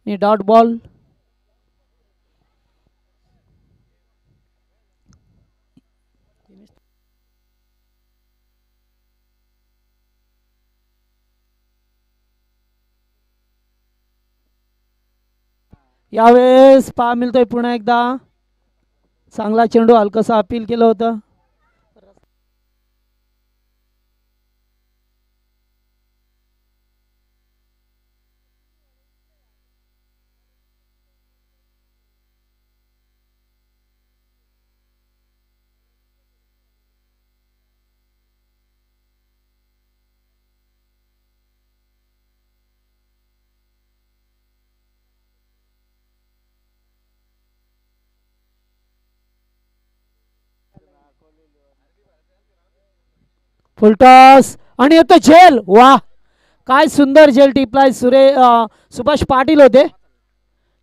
आणि dot ball. यावेळेस पहा मिळतोय पुन्हा एकदा चांगला चेंडू हलकसा अपील केलं होतं. फुलटॉस आणि येतो झेल. वा, काय सुंदर झेल टिपलाय सुभाष पाटील होते.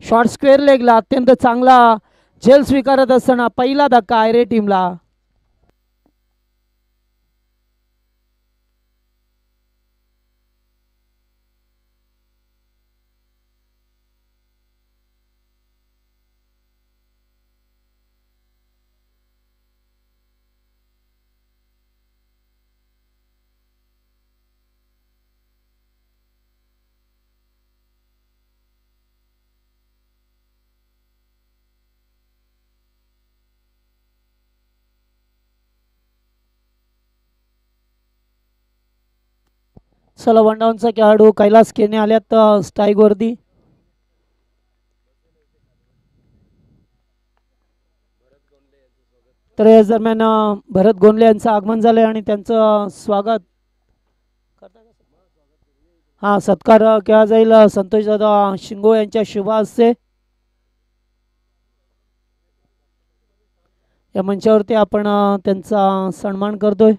शॉर्ट स्क्वेअर लेगला अत्यंत चांगला झेल स्वीकारत असताना पहिला धक्का आहे रे टीमला. चला वन डाऊनचा खेळाडू कैलास केने आल्यात स्ट्राईक वरती. तर या दरम्यान भरत गोंडले यांचं आगमन झालंय आणि त्यांचं स्वागत हा सत्कार केला जाईल संतोष दादा शिंगो यांच्या शुभ हस्ते. या मंचावरती आपण त्यांचा सन्मान करतोय.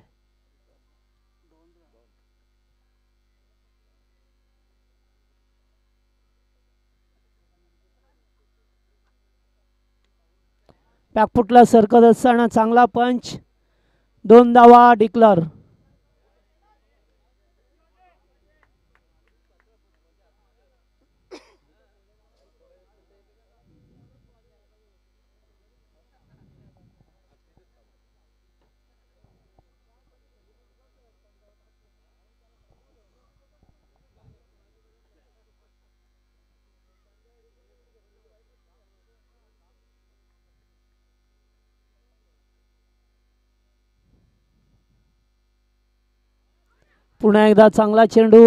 बॅकफुटला सरकत असताना चांगला पंच, 2 धावा डिक्लर. पुन्हा एकदा चांगला चेंडू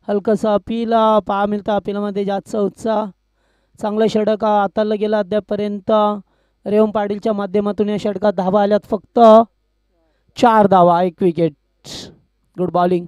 हलकसा अपील पहा मिळतं. अपिलामध्ये जास्त उत्साह. चांगलं षटक हाताळलं गेलं अद्यापपर्यंत. रेवम पाटीलच्या माध्यमातून या षटकात धावा आल्यात फक्त 4 धावा, 1 विकेट. Good bowling.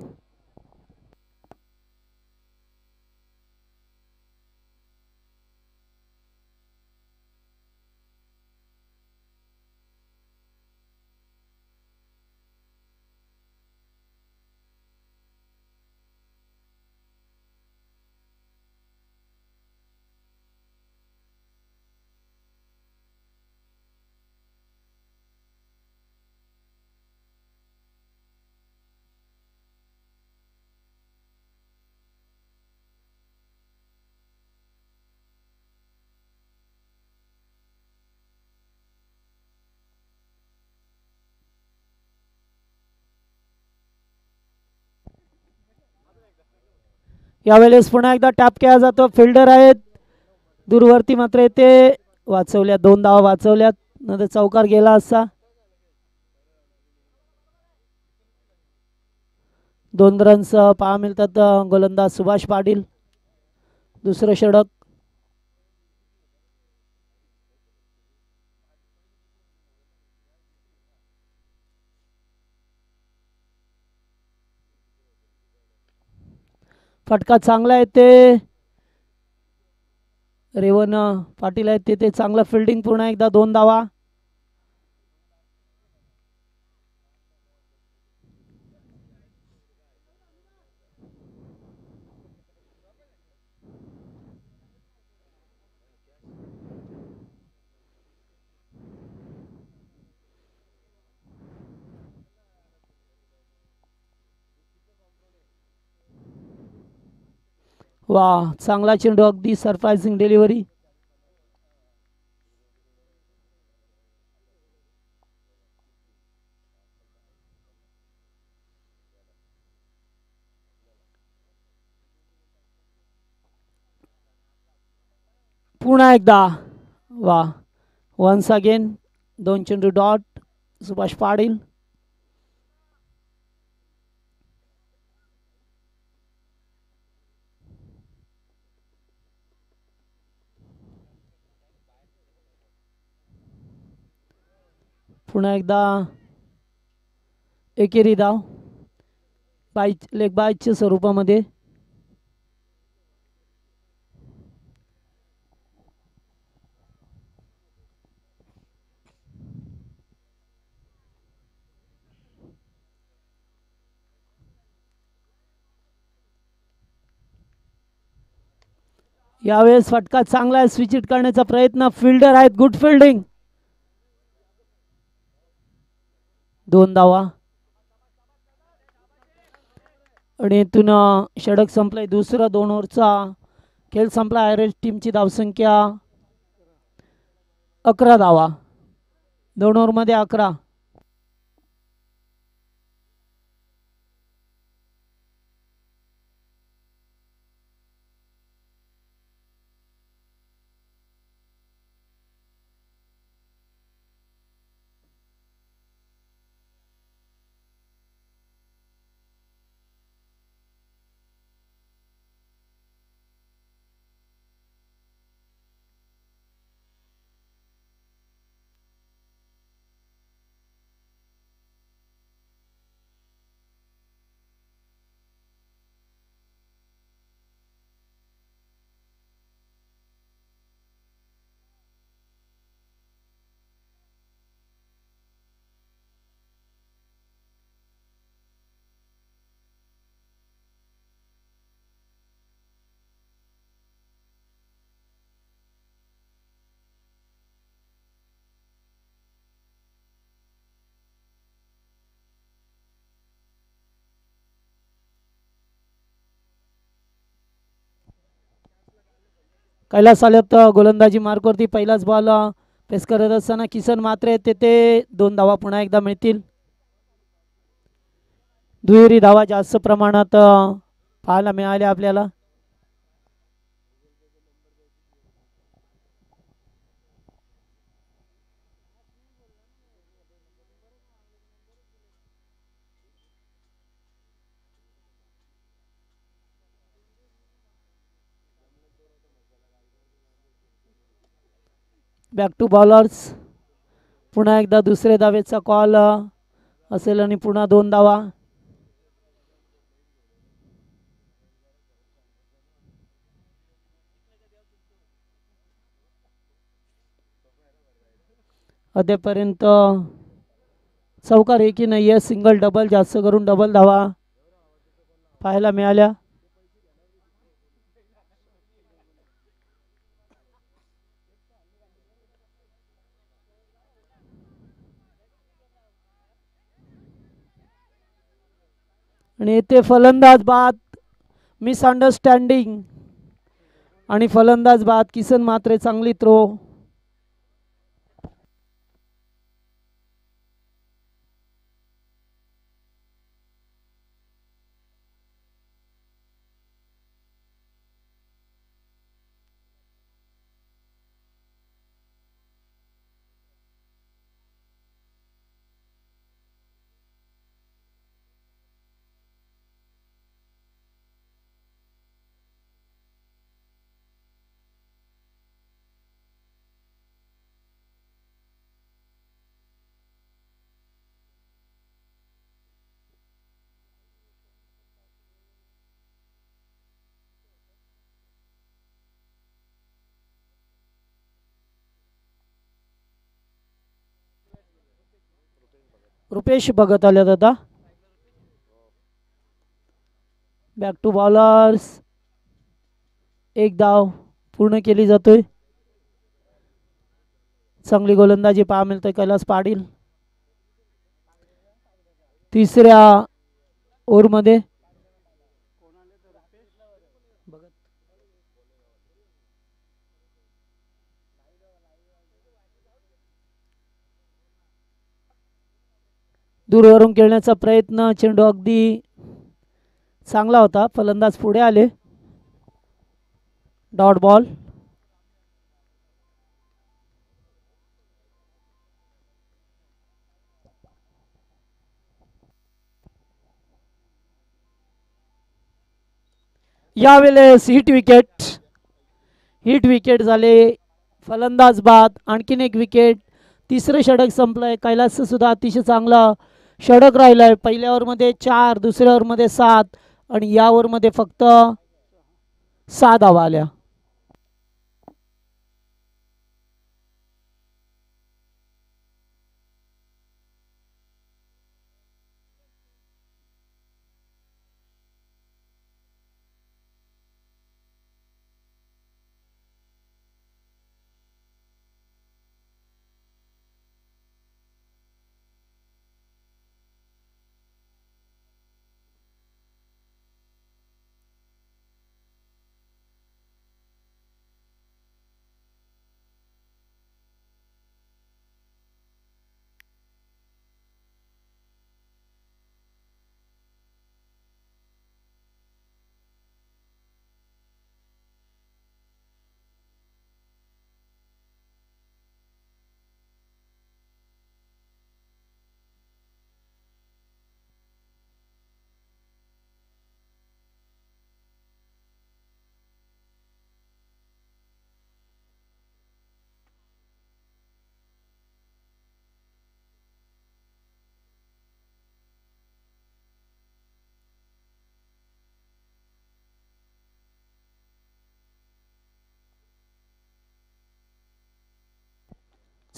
यावेळेस पुन्हा एकदा टॅप केला जातो. फिल्डर आहेत दूरवरती मात्र येते. वाचवल्यात 2 धावा वाचवल्यात, नंतर चौकार गेला असता. 2 रन्स पहा मिळतात गोलंदाज सुभाष पाटील. दुसरं षटक. फटका चांगला आहे ते रेवन पाटील आहेत ते चांगलं फिल्डिंग. पुन्हा एकदा 2 धावा. वा, चांगला चेंडू, अगदी सरप्राइझिंग डिलिव्हरी. पुन्हा एकदा वा, वन्स अगेन 2 चेंडू डॉट. सुभाष पाटील. पुन्हा एकदा एकेरी धाव लेग बायच्या स्वरूपामध्ये. यावेळेस फटका चांगला आहे, स्विच हिट करण्याचा प्रयत्न. फिल्डर आहेत, गुड फिल्डिंग. 2 धावा आणि इथून षटक संपलंय. दुसरा 2 ओव्हरचा खेळ संपला. आयरिश टीमची धावसंख्या 11 धावा, 2 ओव्हरमध्ये 11. कैलास आल्यात गोलंदाजी मार्कवरती. पहिलाच बॉल पेस करत असताना किसन मात्रे तेथे 2 धावा पुन्हा एकदा मिळतील. दुहेरी धावा जास्त प्रमाणात पाहायला मिळाल्या आपल्याला. Back to bowlers. पुन्हा एकदा दुसरे धावेचा कॉल असेल आणि पुन्हा 2 धावा. अद्यापर्यंत चौकार एकी नाही आहे. सिंगल डबल, जास्त करून डबल धावा पाहायला मिळाल्या. आणि येथे फलंदाज बाद, मिसअंडरस्टँडिंग आणि फलंदाज बाद. किसन मात्रे चांगली थ्रो. रुपेश भगत आल्यात आता. Back to bowlers. 1 धाव पूर्ण केली जातोय. चांगली गोलंदाजी पाहा मिळते कैलास पाटील. तिसऱ्या ओव्हरमध्ये दूरवरून खेळण्याचा प्रयत्न, चेंडू अगदी चांगला होता, फलंदाज पुढे आले. Dot ball. यावेळेस हिट विकेट झाले. फलंदाज बाद. आणखीन एक विकेट. तिसरं षटक संपलंय. कैलासचं सुद्धा अतिशय चांगला षटक राहिलंय. पहिल्या ओव्हरमध्ये 4, दुसऱ्या ओव्हरमध्ये 7 आणि या ओव्हरमध्ये फक्त 6 धावा आल्या.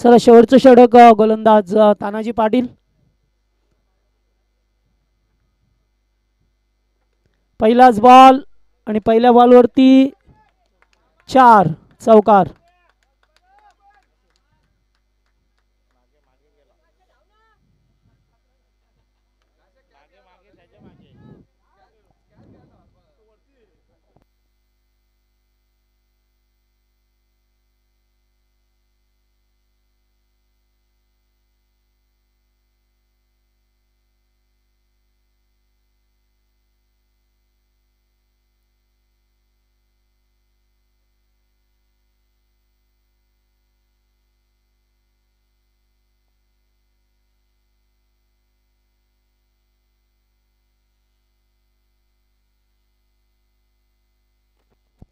चला शेवटचं षटक. गोलंदाज तानाजी पाटील. पहिलाच बॉल आणि पहिल्या बॉलवरती 4 चौकार.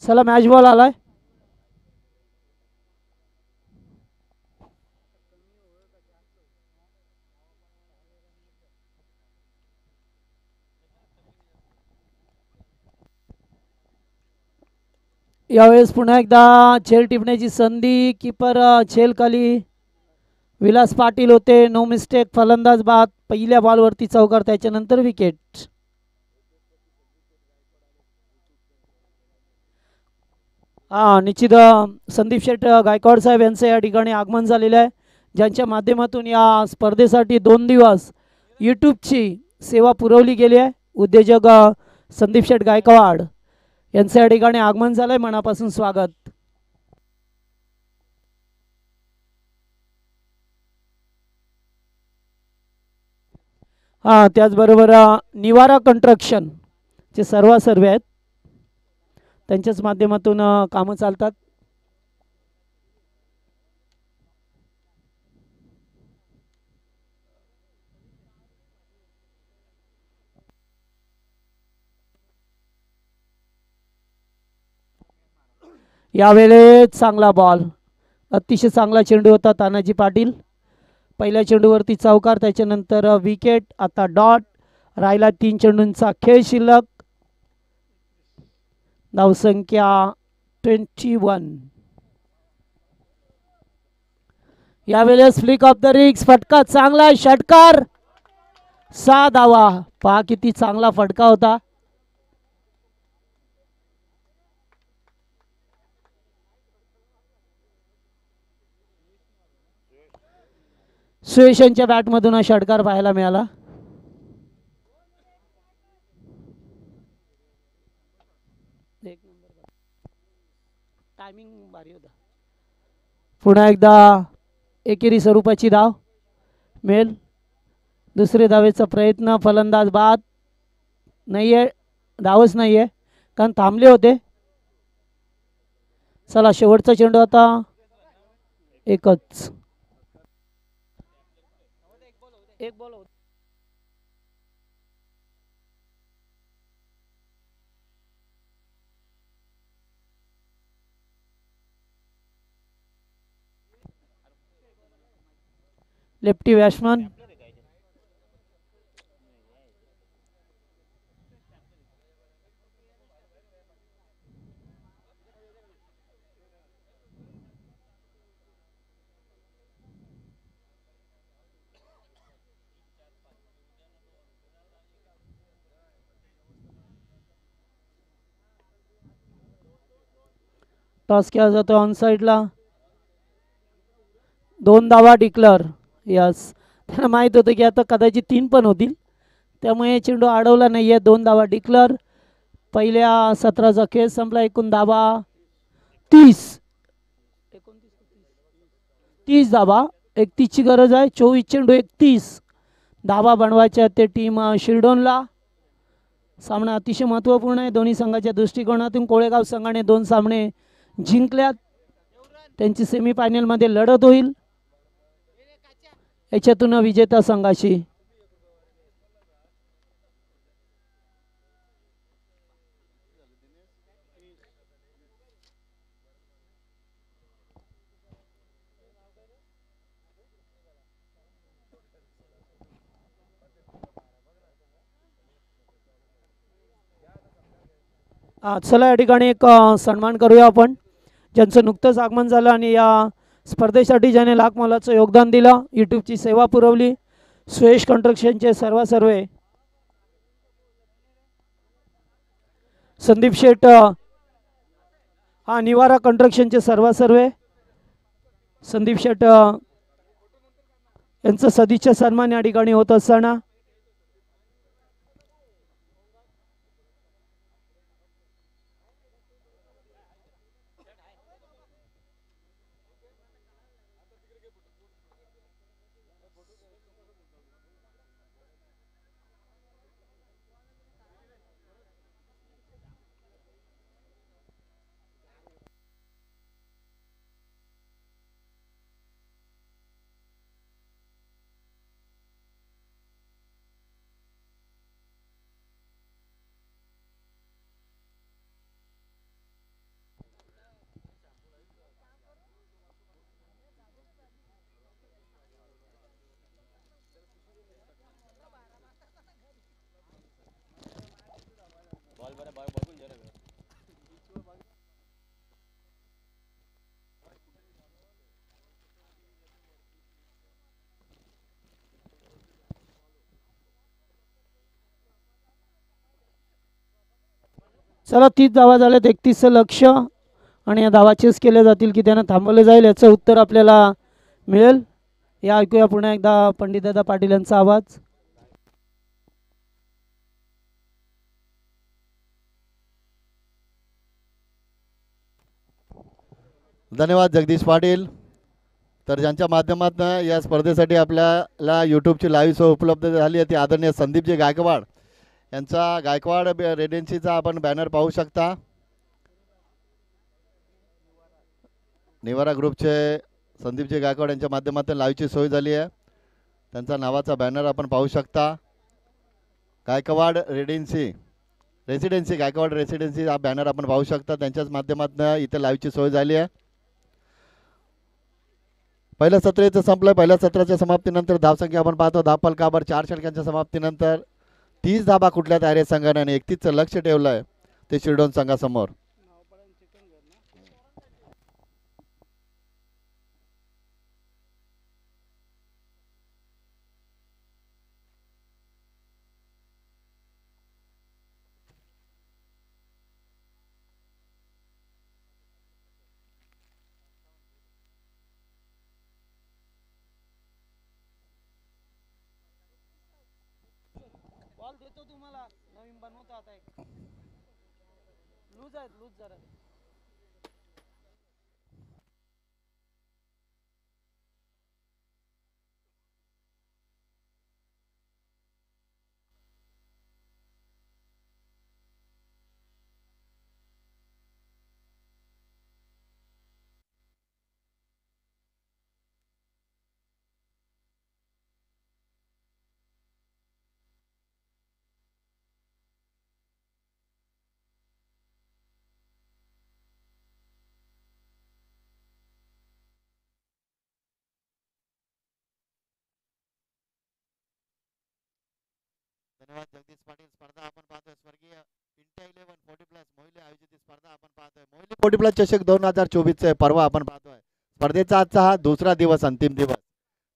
चला मॅच बॉल आलाय. यावेळेस पुन्हा एकदा झेल टिपण्याची संधी. कीपर झेल खाली. विलास पाटील होते. No mistake. फलंदाज बाद. पहिल्या बॉलवरती चौकार, त्याच्यानंतर विकेट. निश्चित संदीप शेठ गायकवाड साहेब यांचं या ठिकाणी आगमन झालेलं आहे, ज्यांच्या माध्यमातून या स्पर्धेसाठी 2 दिवस यूट्यूबची सेवा पुरवली गेली आहे. उद्योजक संदीप शेठ गायकवाड यांचं या ठिकाणी आगमन झालंय. मनापासून स्वागत. त्याचबरोबर निवारा कंस्ट्रक्शन चे सर्व आहेत, त्यांच्याच माध्यमातून कामं चालतात. यावेळेस चांगला बॉल. अतिशय चांगला चेंडू होता. तानाजी पाटील. पहिल्या चेंडूवरती चौकार, त्याच्यानंतर विकेट. आता डॉट. राहिला 3 चेंडूंचा खेळ शिल्लक. धावसंख्या 21. यावेळेस फ्लिक ऑफ द रिग्स. फटका चांगला. षटकार. 6 धावा. पहा किती चांगला फटका होता. सुयश यांच्या बॅटमधून हा षटकार पाहायला मिळाला. टायमिंग भारी होता. पुन्हा एकदा एकेरी स्वरूपाची धाव मिळेल. दुसरे धावेचा प्रयत्न, फलंदाज बाद नाही आहे, धावच नाही आहे कारण थांबले होते. चला शेवटचा चेंडू आता एकच. एक बॉल होता. लेफ्टी बॅट्समन टॉस केला जातो ऑन साईडला. 2 धावा डिक्लेअर. यस, त्यांना माहीत होतं की आता कदाचित 3 पण होतील, त्यामुळे चेंडू अडवला नाही आहे. 2 धावा डिक्लेअर. पहिल्या सत्राचा खेळ संपला. एकूण धावा 30. 30 धावा. 31ची गरज आहे. 24 चेंडू 31 धावा बनवायच्या ते टीम शिरडोनला. सामना अतिशय महत्त्वपूर्ण आहे दोन्ही संघाच्या दृष्टिकोनातून. कोळेगाव संघाने 2 सामने जिंकल्यात, त्यांची सेमीफायनलमध्ये लढत होईल याच्यातून विजेता संघाशी. चला या ठिकाणी एक सन्मान करूया आपण, ज्यांचं नुकतंच आगमन झालं आणि या स्पर्धेसाठी ज्याने लाख मोलाचं योगदान दिलं, यूट्यूबची सेवा पुरवली. सुयश कंस्ट्रक्शनचे सर्वे संदीप शेठ, निवारा कंस्ट्रक्शनचे सर्वे संदीप शेठ यांचं सदिच्छा सन्मान या ठिकाणी होत असताना चला 30 धावा झाल्यात. 31 लक्ष आणि या धावा चेस केल्या जातील की त्यांना थांबवले जाईल, याचं उत्तर आपल्याला मिळेल. या ऐकूया पुन्हा एकदा पंडितदादा पाटील यांचा आवाज. धन्यवाद जगदीश पाटील. तर ज्यांच्या माध्यमातून या स्पर्धेसाठी आपल्याला यूट्यूबची लाईव्ह शो उपलब्ध झाली आहे ती आदरणीय संदीपजी गायकवाड यांचा गायकवाड रेसिडेन्सीचा आपण बॅनर पाहू शकता. निवारा ग्रुपचे संदीपजी गायकवाड यांच्या माध्यमातून लाईव्हची सोय झाली आहे. त्यांचा नावाचा बॅनर आपण पाहू शकता. गायकवाड रेसिडेन्सी गायकवाड रेसिडेन्सी हा बॅनर आपण पाहू शकता. त्यांच्याच माध्यमातून इथे लाईव्हची सोय झाली आहे. पहिलं सत्र इथं संपलं. पहिल्या सत्राच्या समाप्तीनंतर धावसंख्या आपण पाहतो. धावफलकावर 4 षटकांच्या समाप्तीनंतर 30 धाबा कुठल्या तयारी संघाने आणि 31चं लक्ष ठेवलं आहे ते शिरडोन संघासमोर. बॉल देतो तुम्हाला, नवीन बनवतो आता. एक लूज आहे, लूज जरा. धन्यवाद जगदीश पाटील. स्पर्धा आपण पाहतोय स्वर्गीय इंडिया 11 40 प्लस महिला आयोजित ही स्पर्धा आपण पाहतोय. महिला 40 प्लस चषक 2024 चे पर्व आपण पाहतोय. स्पर्धेचा आजचा हा दुसरा दिवस, अंतिम दिवस.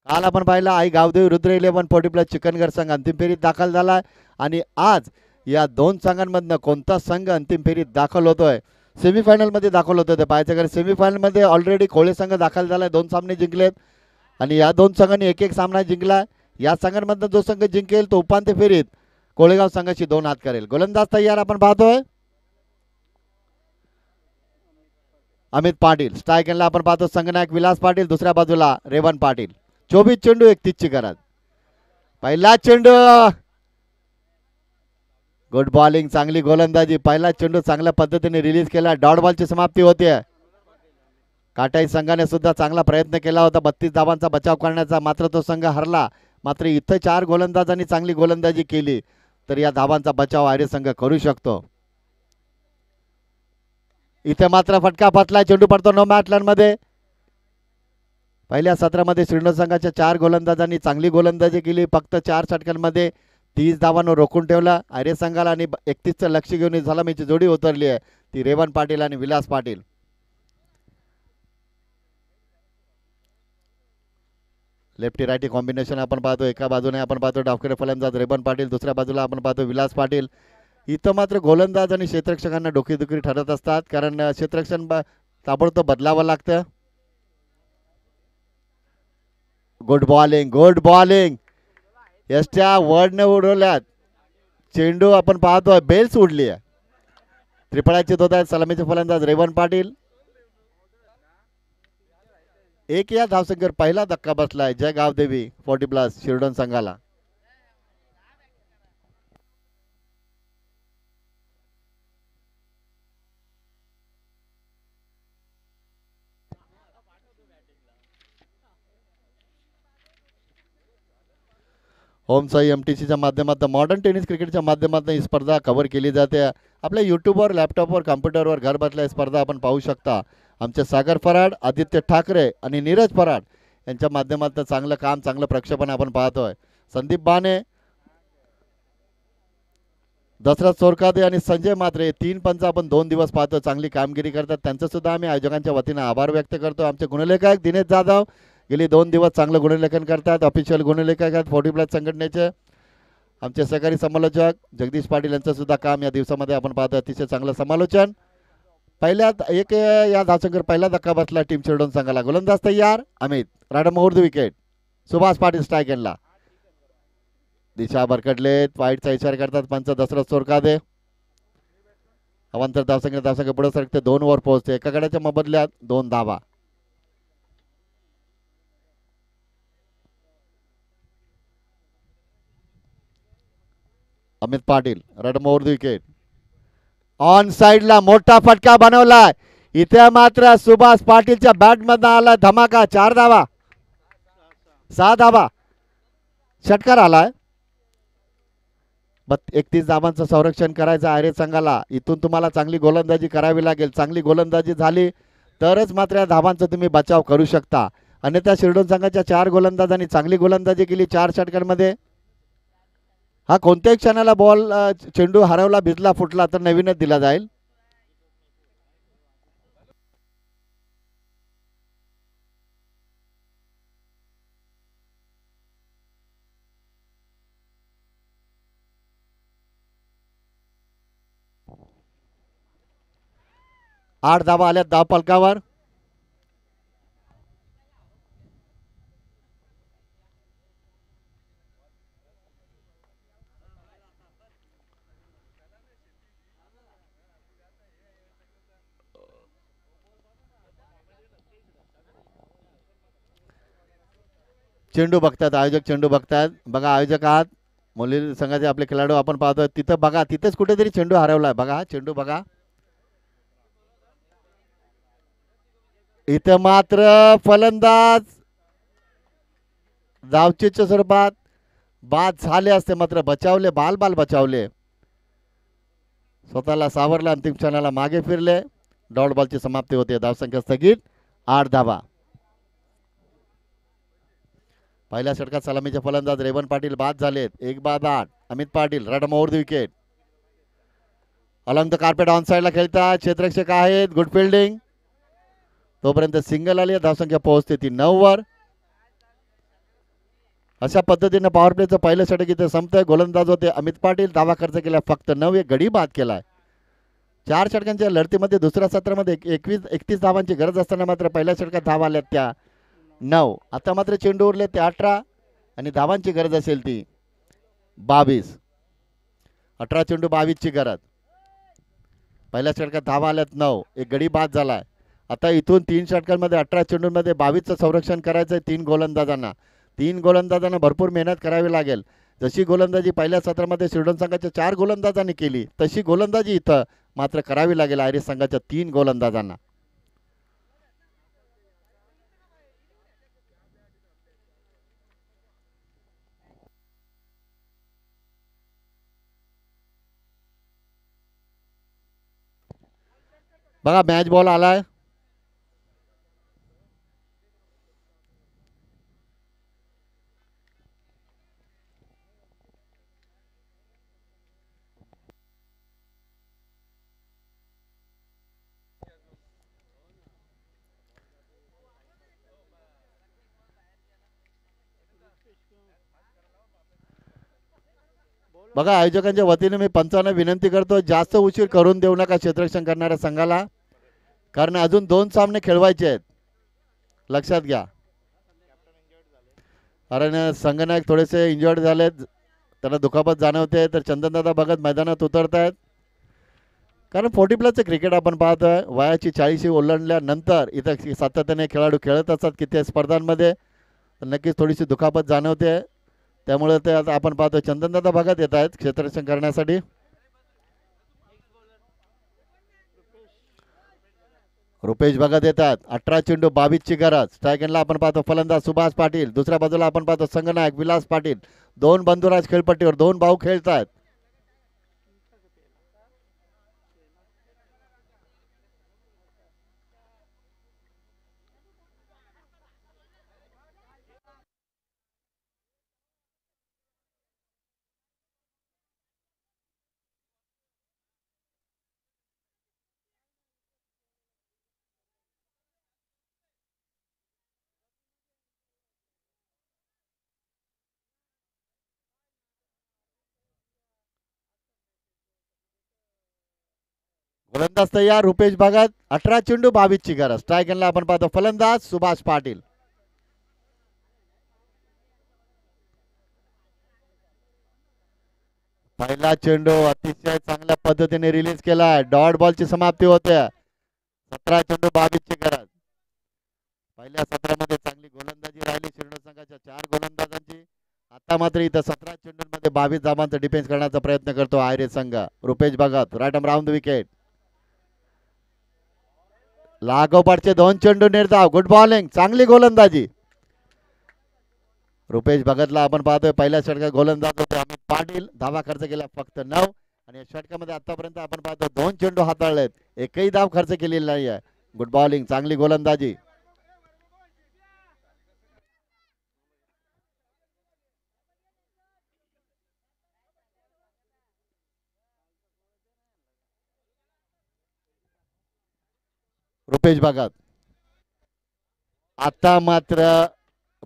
काल आपण पाहिला आई गावदेवी रुद्र 11 40 प्लस चिकनगर संघ अंतिम फेरीत दाखल झाला आणि आज या दोन संघांमधनं कोणता संघ अंतिम फेरीत दाखल होतोय, सेमीफायनल मध्ये दाखल होतोय ते पाहायचं. कारण सेमीफायनल मध्ये ऑलरेडी कोळे संघ दाखल झालाय, 2 सामने जिंकलेत आणि या दोन संघांनी एक सामना जिंकलाय. या संघांमधनं जो संघ जिंकेल तो उपांत्य फेरीत कोळेगाव संघाशी 2 हात करेल. गोलंदाज तयार आपण पाहतोय अमित पाटील. स्ट्राईक एंडला आपण पाहतो संघनायक विलास पाटील, दुसऱ्या बाजूला रेवन पाटील. 24 चेंडू 31 ची गरज. पहिला चेंडू गुड बॉलिंग, चांगली गोलंदाजी. पहिला चेंडू चांगल्या पद्धतीने रिलीज केला. डॉट बॉलची समाप्ती होते. काटाई संघाने सुद्धा चांगला प्रयत्न केला होता 32 धावांचा बचाव करण्याचा, मात्र तो संघ हरला. मात्र इथं 4 गोलंदाजांनी चांगली गोलंदाजी केली तर या धावांचा बचाव आर्य संघ करू शकतो. इथे मात्र फटका फटला, चेंडू पडतो नो मॅच मध्ये. पहिल्या सत्रामध्ये श्रीनगर संघाच्या 4 गोलंदाजांनी चांगली गोलंदाजी केली. फक्त 4 षटकांमध्ये 30 धावांवर रोखून ठेवला आर्य संघाला आणि 31चं लक्ष घेऊन सलामीची जोडी उतरली आहे ती रेवन पाटील आणि Vilas Patil. Lefty righty combination आपण पाहतो. एका बाजूने आपण पाहतो डावखेड फलंदाज रेवन पाटील, दुसऱ्या बाजूला आपण पाहतो विलास पाटील. इथं मात्र गोलंदाज आणि क्षेत्ररक्षकांना डोकेदुखी ठरत असतात, कारण क्षेत्ररक्षण ताबडतोब बदलावं लागतं. Good bowling, good bowling. यष्ट्या वडने उडवल्यात. चेंडू आपण पाहतोय बेल्स उडली आहे. त्रिफळाची होत आहेत सलामीचे फलंदाज रेवन पाटील. एक या धावसंख्येवर पहिला धक्का बसलाय जय गावदेवी 40 प्लस शिरडोन संघाला. होम साई MTCच्या माध्यमातून मॉडर्न टेनिस क्रिकेटच्या माध्यमातून ही स्पर्धा कव्हर केली जाते. आपल्या यूट्यूबवर, लॅपटॉपवर, कॉम्प्युटरवर घर बसल्या स्पर्धा आपण पाहू शकता. आमचे सागर फराड, आदित्य ठाकरे आणि नीरज फराड यांच्या माध्यमातून चांगलं काम, चांगलं प्रक्षेपण आपण पाहतोय. संदीप बाने, दशरथ सोरकादे आणि संजय मात्रे 3 पंच आपण 2 दिवस पाहतो, चांगली कामगिरी करतात. त्यांचं सुद्धा आम्ही आयोजकांच्या वतीने आभार व्यक्त करतो. आमचे गुणलेखक दिनेश जाधव गेली 2 दिवस चांगलं गुणलेखन करतात, ऑफिशियल गुणलेखक आहेत 40 प्लस संघटनेचे. आमचे सहकारी समालोचक जगदीश पाटील यांचं सुद्धा काम या दिवसामध्ये आपण पाहतो, अतिशय चांगलं समालोचन. पहिल्या एक या धावसंख्येवर पहिला धक्का बसला टीम शिरडोन संघाला. गोलंदाज तयार अमित, राडा मुहूर्त विकेट. सुभाष पाटील स्ट्राईक एंडला. दिशा भरकटले, वाईटचा इशारा करतात पंच दशरथ सोरकादे. अवांतर धावसंख्या पुढे सरकते, 2 ओव्हर पोहोचते. एका गड्याच्या मोबदल्यात 2 धावा. अमित पाटील रडमोर विकेट. ऑन साइडला मोठा फटका बनवलाय. इथे मात्र सुभाष पाटीलच्या बॅट मधून आला धमाका. 4 धावा, 6 धावा, षटकार आलाय. 31 धावांचं संरक्षण करायचं आर्य संघाला. इथून तुम्हाला चांगली गोलंदाजी करावी लागेल. चांगली गोलंदाजी झाली तरच मात्र या धावांचा तुम्ही बचाव करू शकता. अन्यथा शिरडोन संघाच्या 4 गोलंदाजांनी चांगली गोलंदाजी केली 4 षटकांमध्ये. हा कोणत्याही क्षणाला बॉल चेंडू हरवला, भिजला, फुटला तर नवीनच दिला जाईल. आठ धावा आल्या धाव फलकावर. चेंडू बघतात आयोजक, चेंडू बघतात. बघा आयोजक आहात, मुली संघाचे आपले खेळाडू आपण पाहतोय. तिथं बघा, तिथेच कुठेतरी चेंडू हरवलाय. बघा चेंडू बघा. इथं मात्र फलंदाज धावचीच्या स्वरूपात बाद झाले असते, मात्र बचावले, बाल बचावले. स्वतःला सावरला, अंतिम क्षणाला मागे फिरले. डॉट बॉलची समाप्ती होते. धावसंख्या स्थगित, 8 धावा. पहिल्या षटकात सलामीचे फलंदाज रेवन पाटील बाद झालेत. 1 बाद 8. Amit Patil right over the wicket. Along the carpet on साईडला खेळतात क्षेत्ररक्षक आहेत. Good fielding. तोपर्यंत सिंगल आली. धावसंख्या पोहोचते ती 9 वर. अशा पद्धतीने पॉवर प्लेचं पहिलं षटक इथे संपतंय. गोलंदाज होते अमित पाटील. धावा खर्च केला फक्त 9. एक गडी बाद केलाय. 4 षटकांच्या लढतीमध्ये दुसऱ्या सत्रामध्ये 31 धावांची गरज असताना मात्र पहिल्या षटकात धावा आल्या त्या 9. आता मात्र चेंडू उरले ते 18 आणि धावांची गरज असेल ती 22. 18 चेंडू 22 ची गरज. पहिल्या षटकात धावा आल्यात 9. एक गडी बाद झालाय. आता इथून 3 षटकांमध्ये 18 चेंडूंमध्ये 22चं संरक्षण करायचं आहे 3 गोलंदाजांना. 3 गोलंदाजांना भरपूर मेहनत करावी लागेल. जशी गोलंदाजी पहिल्या सत्रामध्ये शिर्डोन संघाच्या 4 गोलंदाजांनी केली तशी गोलंदाजी इथं मात्र करावी लागेल आयरिश संघाच्या 3 गोलंदाजांना. बघा मॅच बॉल आलाय. बघा आयोजकांच्या वतीने मी पंचांना विनंती करतो जास्त उशीर करून देऊ नका क्षेत्ररक्षण करणाऱ्या संघाला, कारण अजून 2 सामने खेळवायचे आहेत. लक्षात घ्या. कारण संघनायक थोडेसे इंजर्ड झालेत. त्यांना दुखापत जाणवते. तर चंदनदादा भगत मैदानात उतरत आहेत. कारण 40+ क्रिकेट आपण पाहतोय. वयाची 40 ओलांडल्यानंतर इथं सातत्याने खेळाडू खेळत असतात किती स्पर्धांमध्ये. तर नक्कीच थोडीशी दुखापत जाणवते. त्यामुळे ते आता आपण पाहतो चंदनदादा भगत येत आहेत क्षेत्ररक्षण करण्यासाठी. रुपेश भगत येतात. 18 चेंडू 22 ची गरज. स्ट्रायकरला आपण पाहतो फलंदाज सुभाष पाटील. दुसऱ्या बाजूला आपण पाहतो संघनायक विलास पाटील. 2 बंधुराज खेळपट्टीवर 2 भाऊ खेळतात. गोलंदाज तयार रुपेश भगत. 18 चेंडू 22 ची गरज. स्ट्रायकरला आपण पाहतो फलंदाज सुभाष पाटील. पहिला चेंडू अतिशय चांगल्या पद्धतीने रिलीज केलाय. डॉट बॉलची समाप्ती होते. 17 चेंडू 22 ची गरज. पहिल्या सत्रामध्ये चांगली गोलंदाजी राहिली शिर्डोन संघाच्या 4 गोलंदाजांची. आता मात्र इथं 17 चेंडूंमध्ये 22 धावांचा डिफेन्स करण्याचा प्रयत्न करतो आयरिश संघ. Rupesh Bhagat right arm round the wicket. लागोपाठचे 2 चेंडू निर्धाव. Good bowling. चांगली गोलंदाजी. रुपेश भगतला आपण पाहतोय पहिल्या षटकात गोलंदाज होते अमित पाटील. धावा खर्च केला फक्त 9 आणि या षटकामध्ये आतापर्यंत आपण पाहतो 2 चेंडू हाताळलेत. एकही धाव खर्च केलेली नाही आहे. Good bowling. चांगली गोलंदाजी. रुपेश भगत आता मात्र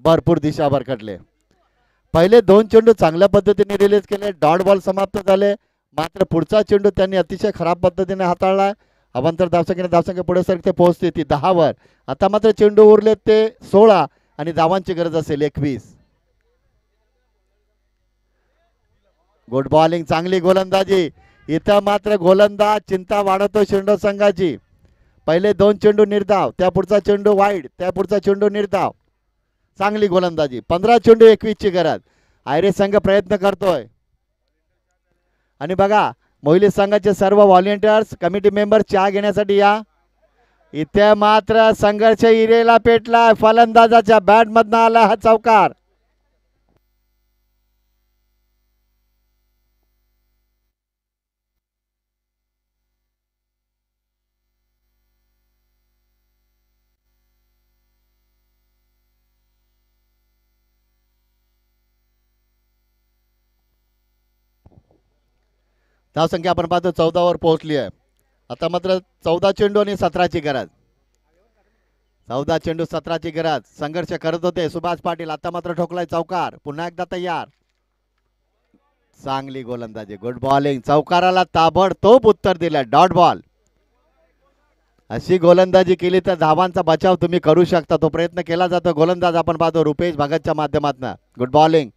भरपूर दिशा भरकटले. पहिले 2 चेंडू चांगल्या पद्धतीने रिलीज केले. डॉट बॉल समाप्त झाले. मात्र पुढचा चेंडू त्यांनी अतिशय खराब पद्धतीने हाताळला. अवांतर धावसंख्येने पुढे सरकते पोहोचते ती 10 वर. आता मात्र चेंडू उरले ते 16 आणि धावांची गरज असेल 21. Good bowling. चांगली गोलंदाजी. इथं मात्र गोलंदाज चिंता वाढवतो शिर्डोन संघाची. पहिले 2 चेंडू निर्धाव. त्या पुढचा चेंडू वाईड. त्या पुढचा चेंडू निर्धाव. चांगली गोलंदाजी. 15 चेंडू 21 ची गरज. आयरिश संघ प्रयत्न करतोय. आणि बघा मोहिली संघाचे सर्व व्हॉलेंटियर्स कमिटी मेंबर चहा घेण्यासाठी या. इथे मात्र संघर्ष इरेला पेटला. फलंदाजाच्या बॅट मधनं आला हा चौकार. धावसंख्या आपण पाहतो 14 वर पोहोचली आहे. आता मात्र 14 चेंडू आणि 17ची गरज. 14 चेंडू 17ची गरज. संघर्ष करत होते सुभाष पाटील. आता मात्र ठोकलाय चौकार. पुन्हा एकदा तयार. चांगली गोलंदाजी. Good bowling. चौकाराला ताबडतोब उत्तर दिलं. Dot ball. अशी गोलंदाजी केली तर धावांचा बचाव तुम्ही करू शकता. तो प्रयत्न केला जातो. गोलंदाज आपण पाहतो रुपेश भगतच्या माध्यमातून. Good bowling.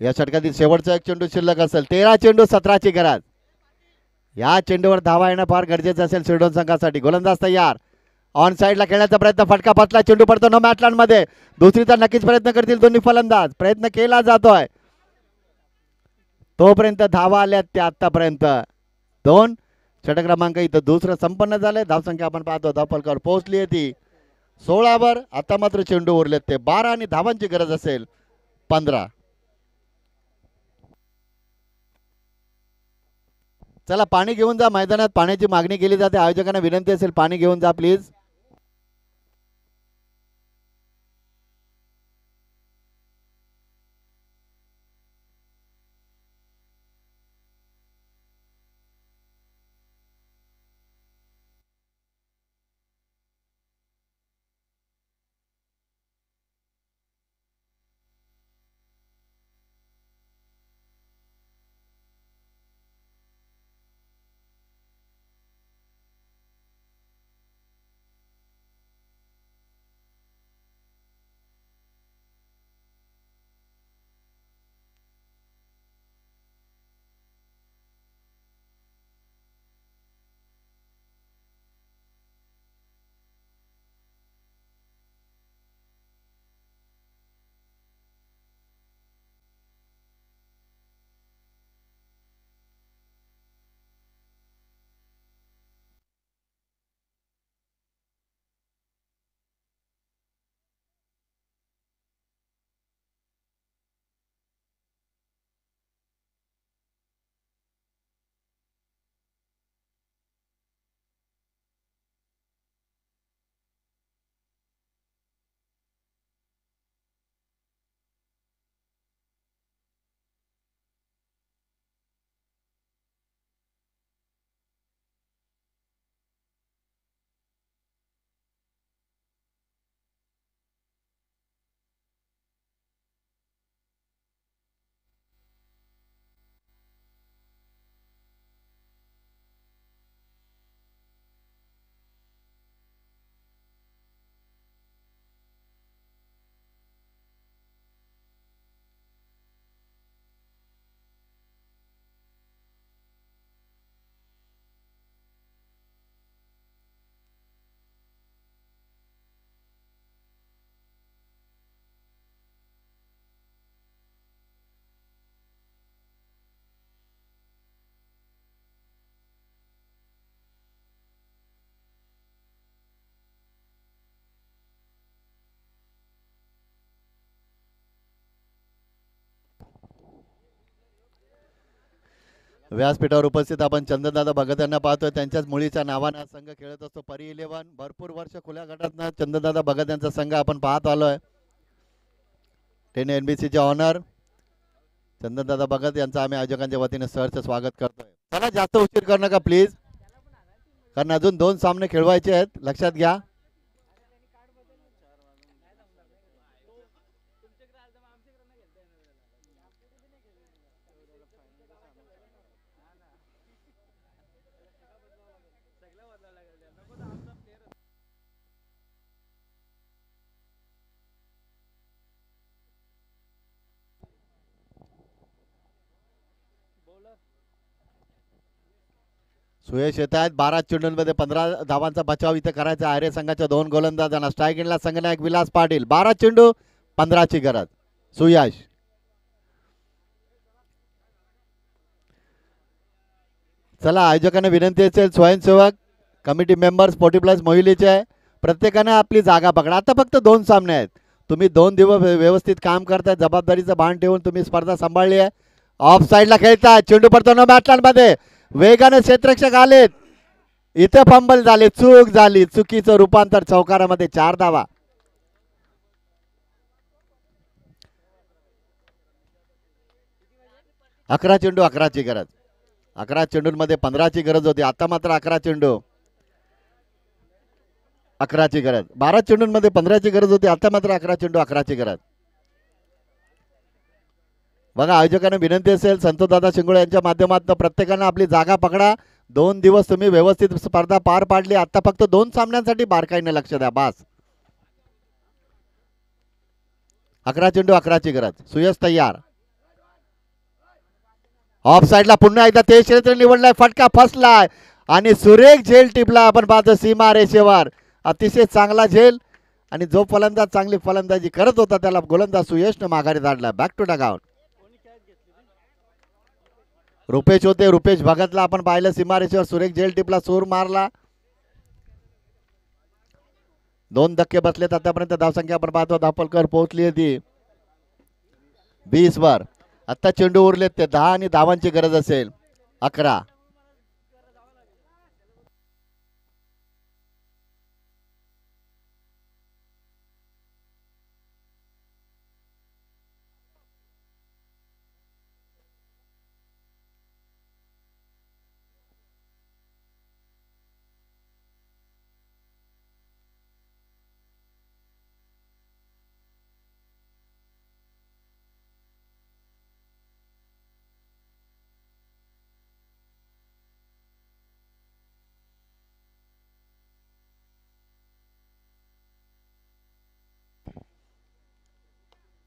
या षटकातील शेवटचा एक चेंडू शिल्लक असेल. 13 चेंडू 17ची गरज. या चेंडूवर धावा येणं फार गरजेचं असेल शिरडोन संघासाठी. गोलंदाज तयार. ऑन साइडला खेळण्याचा प्रयत्न. फटका पटला. चेंडू पडतो नो मॅटलँड मध्ये. दुसरीचा नक्कीच प्रयत्न करतील दोन्ही फलंदाज. प्रयत्न केला जातोय. तोपर्यंत धावा आल्यात त्या आतापर्यंत 2. षटक क्रमांक इथं दुसरं संपन्न झालंय. धावसंख्या आपण पाहतो धावफलकावर पोहोचली आहे ती 16 वर. आता मात्र चेंडू उरलेत ते 12 आणि धावांची गरज असेल 15. चला पाणी घेऊन जा. मैदानात पाण्याची मागणी केली जाते. आयोजकांना विनंती असेल पाणी घेऊन जा प्लीज. व्यासपीठावर उपस्थित आपण चंदनदादा भगत यांना पाहतोय. त्यांच्याच मुलीच्या नावाने संघ खेळत असतो परी 11. भरपूर वर्ष खुल्या गटात चंदनदादा भगत यांचा संघ आपण पाहत आलोय. 10 NBCचे ऑनर चंदनदादा भगत यांचा आम्ही आयोजकांच्या वतीने सहर्ष स्वागत करतोय. चला जास्त उशीर करू नका प्लीज, कारण अजून 2 सामने खेळवायचे आहेत. लक्षात घ्या. सुयश येत आहेत. 12 चेंडूंमध्ये 15 धावांचा बचाव इथे करायचा. आर्य संघाच्या 2 गोलंदाजांना. स्ट्राईक एंडला संघनायक विलास पाटील. 12 चेंडू 15ची गरज. सुयश चला आयोजकांना विनंती असेल, स्वयंसेवक कमिटी मेंबर स्पोर्टी प्लस मोहिलीचे प्रत्येकाने आपली जागा पकडा. आता फक्त 2 सामने आहेत. तुम्ही 2 दिवस व्यवस्थित काम करताय, जबाबदारीचं भान ठेवून तुम्ही स्पर्धा सांभाळली आहे. ऑफ साईडला खेळताय. चेंडू पडतो ना बॅटलँडमध्ये. वेगाने क्षेत्ररक्षक आलेत. इथे फंबल झाले. चूक झाली. चुकीचं रूपांतर चौकारामध्ये. 4 धावा. 11 चेंडू 11ची गरज. 11 चेंडूंमध्ये 15ची गरज होती. आता मात्र 11 चेंडू 11ची गरज. 12 चेंडूंमध्ये 15ची गरज होती. आता मात्र 11 चेंडू 11ची गरज. बघा आयोजकांना विनंती असेल संतोषदादा शिंगोळे यांच्या माध्यमातून प्रत्येकानं आपली जागा पकडा. 2 दिवस तुम्ही व्यवस्थित स्पर्धा पार पाडली. आता फक्त 2 सामन्यांसाठी बारकाईने लक्ष द्या बास. 11 चेंडू 11ची गरज. सुयश तयार. ऑफ साइडला पुन्हा एकदा ते क्षेत्र निवडलाय. फटका फसलाय आणि सुरेख झेल टिपला. आपण पाहतो सीमा रेषेवर अतिशय चांगला झेल आणि जो फलंदाज चांगली फलंदाजी करत होता त्याला गोलंदाज सुयशनं माघारी धाडला. Back to dugout. रुपेश होते. रुपेश भगतला आपण पाहिलं सीमारेषेवर सुरेख झेल टिपला. सूर मारला. 2 धक्के बसलेत आतापर्यंत. धावसंख्या आपण पाहतो धापलकर पोहोचली होती 20 वर. आता चेंडू उरलेत ते 10 आणि धावांची गरज असेल 11.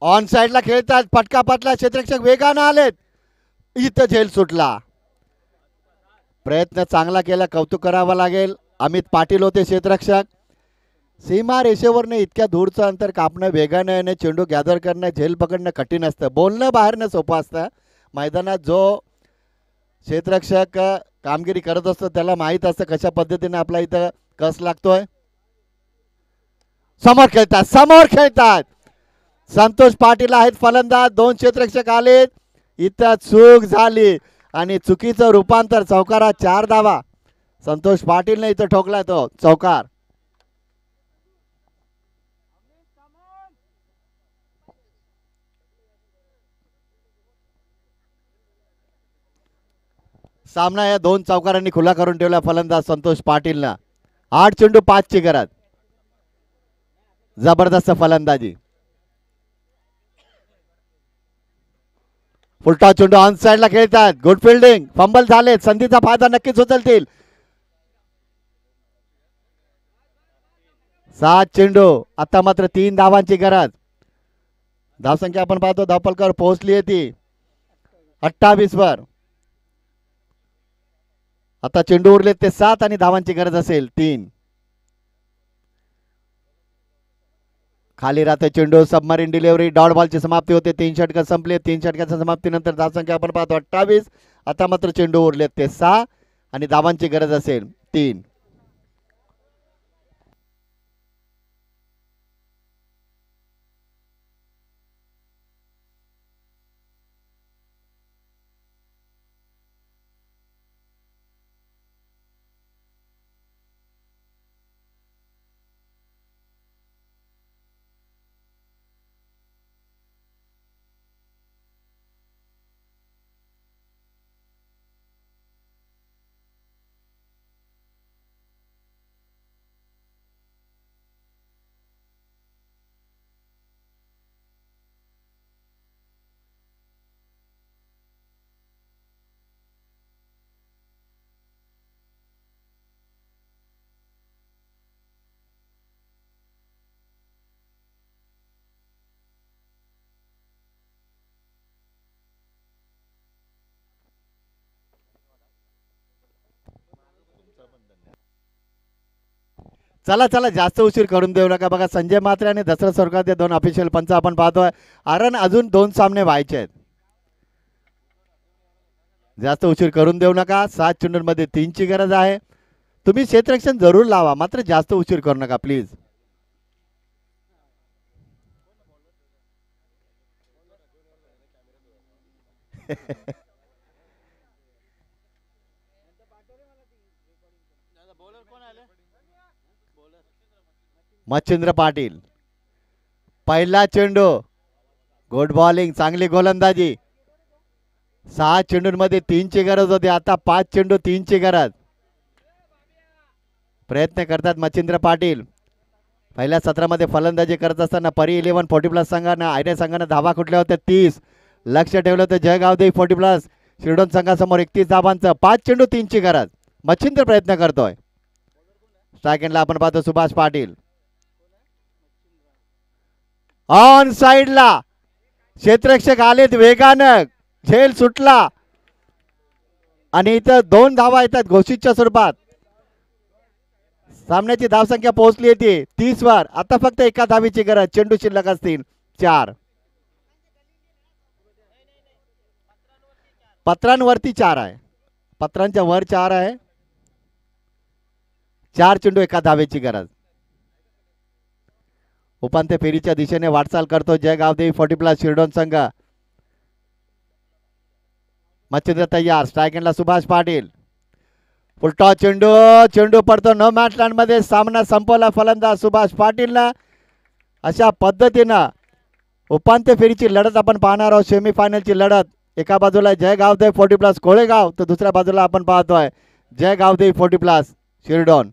ऑन साइडला खेळतात. फटका पटला. क्षेत्ररक्षक वेगानं आलेत. इथं झेल सुटला. प्रयत्न चांगला केला. कौतुक करावं लागेल. अमित पाटील होते क्षेत्ररक्षक. सीमा रेषेवरने इतक्या दूरचं अंतर कापणं, वेगानं येणं, चेंडू गॅदर करणं, झेल पकडणं कठीण असतं. बोलणं बाहेरनं सोपं असतं. मैदानात जो क्षेत्ररक्षक कामगिरी करत असतो त्याला माहीत असतं कशा पद्धतीने आपला इथं कस लागतोय. समोर खेळतात. समोर खेळतात. संतोष पाटील आहेत फलंदाज. 2 क्षेत्ररक्षक आलेत. इथं चूक झाली आणि चुकीचं रूपांतर चौकारात 4 धावा. संतोष पाटीलने इथं ठोकला तो चौकार. सामना या 2 चौकारांनी खुला करून ठेवला फलंदाज संतोष पाटीलला. 8 चेंडू 5ची गरज. जबरदस्त फलंदाजी. फुलटा चेंडू ऑन साइडला खेळतात. Good fielding. फंबल झाले. संधीचा फायदा नक्कीच उचलतील. 7 चेंडू. आता मात्र 3 धावांची गरज. धावसंख्या आपण पाहतो धापलकर पोहोचली ती 28 वर. आता चेंडू उरलेत ते 7 आणि धावांची गरज असेल 3. खाली राहते चेंडू. Submarine delivery. डॉट बॉलची समाप्ती होते. 3 षटकं संपले. 3 षटकाच्या समाप्तीनंतर धावसंख्या आपण पाहतो 28. आता मात्र चेंडू उरलेत ते 6 आणि धावांची गरज असेल 3. चला चला जास्त उशीर करून देऊ नका. बघा संजय म्हात्रे आणि दशरथ सरकार ते 2 ऑफिशियल पंच आपण पाहतोय. कारण अजून 2 सामने व्हायचे आहेत. जास्त उशीर करून देऊ नका. 7 चेंडूंमध्ये 3ची गरज आहे. तुम्ही क्षेत्ररक्षण जरूर लावा मात्र जास्त उशीर करू नका प्लीज. मच्छिंद्र पाटील. पहिला चेंडू. Good bowling. चांगली गोलंदाजी. 6 चेंडूंमध्ये 3ची गरज होती, आता 5 चेंडू 3ची गरज. प्रयत्न करतात मच्छिंद्र पाटील. पहिल्या सत्रामध्ये फलंदाजी करत असताना परी 11 40+ संघानं आयरे संघानं धावा कुठल्या होत्या 30. लक्ष ठेवलं होतं जयगाव देवी 40+. शिरडोन संघासमोर 31 धावांचं. 5 चेंडू 3ची गरज. मच्छिंद्र प्रयत्न करतोय. स्ट्राईक एंडला आपण पाहतो सुभाष पाटील. ऑन साइडला क्षेत्ररक्षक आलेत वेगानं. झेल सुटला आणि इथं 2 धावा येतात घोषितच्या स्वरूपात. सामन्याची धावसंख्या पोहोचली येते 30 वर. आता फक्त एका धावीची गरज. चेंडू शिल्लक असतील 4. पत्रांवरती 4 आहे. पत्रांच्या वर 4 आहे. 4 चेंडू एका धावेची गरज. उपांत्य फेरीच्या दिशेने वाटचाल करतो जयगाव देवी 40+ शिरडोन संघ. मच्छिंद्र तयार. स्ट्राईक एंडला सुभाष पाटील. फुलटॉस चेंडू. चेंडू पडतो नो मॅच लँड मध्ये. सामना संपवला फलंदाज सुभाष पाटीलला. अशा पद्धतीनं उपांत्य फेरीची लढत आपण पाहणार आहोत. सेमीफायनलची लढत. एका बाजूला जयगाव देवी 40+ कोळेगाव, तर दुसऱ्या बाजूला आपण पाहतोय जयगाव देवी 40+ शिरडोन.